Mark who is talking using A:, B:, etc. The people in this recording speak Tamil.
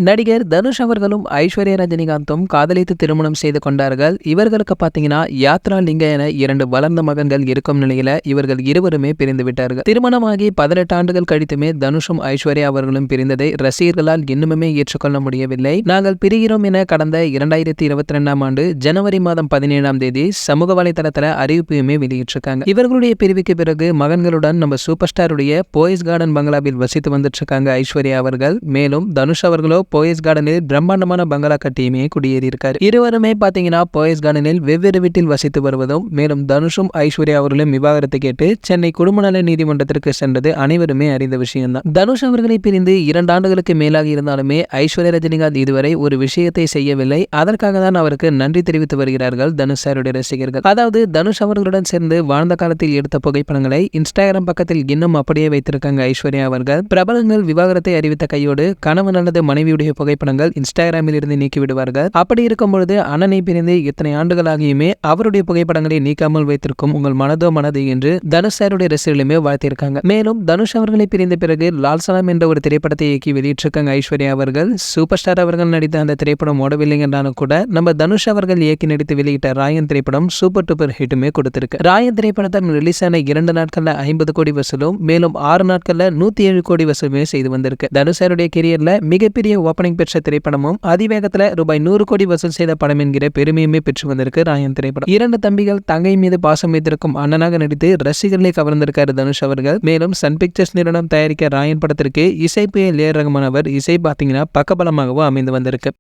A: நடிகர் தனுஷ் அவர்களும் ஐஸ்வர்யா ரஜினிகாந்தும் காதலித்து திருமணம் செய்து கொண்டார்கள். இவர்களுக்கு பாத்தீங்கன்னா யாத்ரா லிங்க என 2 வளர்ந்த மகன்கள் இருக்கும் நிலையில இவர்கள் இருவருமே பிரிந்து விட்டார்கள். திருமணமாகி 18 ஆண்டுகள் கழித்துமே தனுஷும் ஐஸ்வர்யா அவர்களும் பிரிந்ததை ரசிகர்களால் இன்னுமே ஏற்றுக்கொள்ள முடியவில்லை. நாங்கள் பிரிகிறோம் என கடந்த 2022ஆம் ஆண்டு ஜனவரி மாதம் 17ஆம் தேதி சமூக வலைதளத்துல அறிவிப்பையுமே வெளியிட்டிருக்காங்க. இவர்களுடைய பிரிவுக்கு பிறகு மகன்களுடன் நம்ம சூப்பர் ஸ்டாருடைய போயஸ் கார்டன் பங்களாவில் வசித்து வந்துட்டு இருக்காங்க ஐஸ்வர்யா அவர்கள். மேலும் தனுஷ் அவர்களோ போயஸ் கார்டனில் பிரம்மாண்டமான பங்களா கட்டியுமே குடியேறி இருக்காரு. இருவருமே பாத்தீங்கன்னா போயஸ் கார்டனில் வெவ்வேறு வீட்டில் வசித்து வருவதும், மேலும் தனுஷும் ஐஸ்வர்யா அவர்களும் விவாகரத்து கேட்டு சென்னை குடும்ப நல நீதிமன்றத்திற்கு சென்றது அனைவருமே அறிந்த விஷயம் தான். தனுஷ் அவர்களை பிரிந்து 2 ஆண்டுகளுக்கு மேலாக இருந்தாலுமே ஐஸ்வர்யா ரஜினிகாந்த் இதுவரை ஒரு விஷயத்தை செய்யவில்லை. அதற்காக தான் அவருக்கு நன்றி தெரிவித்து வருகிறார்கள் தனுஷ் சாருடைய ரசிகர்கள். அதாவது தனுஷ் அவர்களுடன் சேர்ந்து வாழ்ந்த காலத்தில் எடுத்த புகைப்படங்களை இன்ஸ்டாகிராம் பக்கத்தில் இன்னும் அப்படியே வைத்திருக்காங்க ஐஸ்வர்யா அவர்கள். பிரபலங்கள் விவாகரத்தை அறிவித்த கையோடு கணவன் அல்லது மனைவியுடைய புகைப்படங்கள் இன்ஸ்டாகிராமில் இருந்து நீக்கிவிடுவார்கள். அப்படி இருக்கும் பொழுது அண்ணனை பிரிந்து இத்தனை ஆண்டுகளாகியுமே அவருடைய புகைப்படங்களை நீக்காமல் வைத்திருக்கும் உங்கள் மனதோ மனது என்று தனுஷ் சாருடைய ரசிகர்களுமே வாழ்த்திருக்காங்க. மேலும் தனுஷ் அவர்களை பிரிந்த பிறகு லால்சலாம் என்ற ஒரு திரைப்படத்தை இயக்கி வெளியிட்டிருக்காங்க ஐஸ்வர்யா அவர்கள். சூப்பர் ஸ்டார் அவர்கள் நடித்த அந்த திரைப்படம் ஓடவில்லை என்றாலும் கூட நம்ம தனுஷ் அவர்கள் இயக்கி நடித்து வெளியிட்ட ராயன் திரைப்படம் சூப்பர் டூப்பர் ஹிட்டுமே கொடுத்திருக்கு. ராயன் திரைப்படத்தில் ரிலீஸ் ஆன 2 நாட்கள்ல 50 கோடி வசூலும், மேலும் 6 நாட்கள்ல 107 கோடி வசூலுமே செய்து வந்திருக்கு. தனுஷ் சாருடைய கெரியர்ல மிகப்பெரிய ஓப்பனிங் பெற்ற திரைப்படமும், அதிவேகத்துல ரூபாய் 100 கோடி வசூல் செய்த படம் என்கிற பெருமையுமே பெற்று வந்திருக்கு ராயன் திரைப்படம். 2 தம்பிகள் தங்கை மீது பாசம் வைத்திருக்கும் அண்ணனாக நடித்து ரசிகர்களை கவர்ந்திருக்காரு தனுஷ் அவர்கள். மேலும் சன் பிக்சர்ஸ் நிறுவனம் தயாரிக்க ராயன் படத்திற்கு இசை புயல் ஏ.ஆர். ரஹ்மான் அவர் இசை பாத்தீங்கன்னா பக்கபலமாகவும் அமைந்து வந்திருக்கு.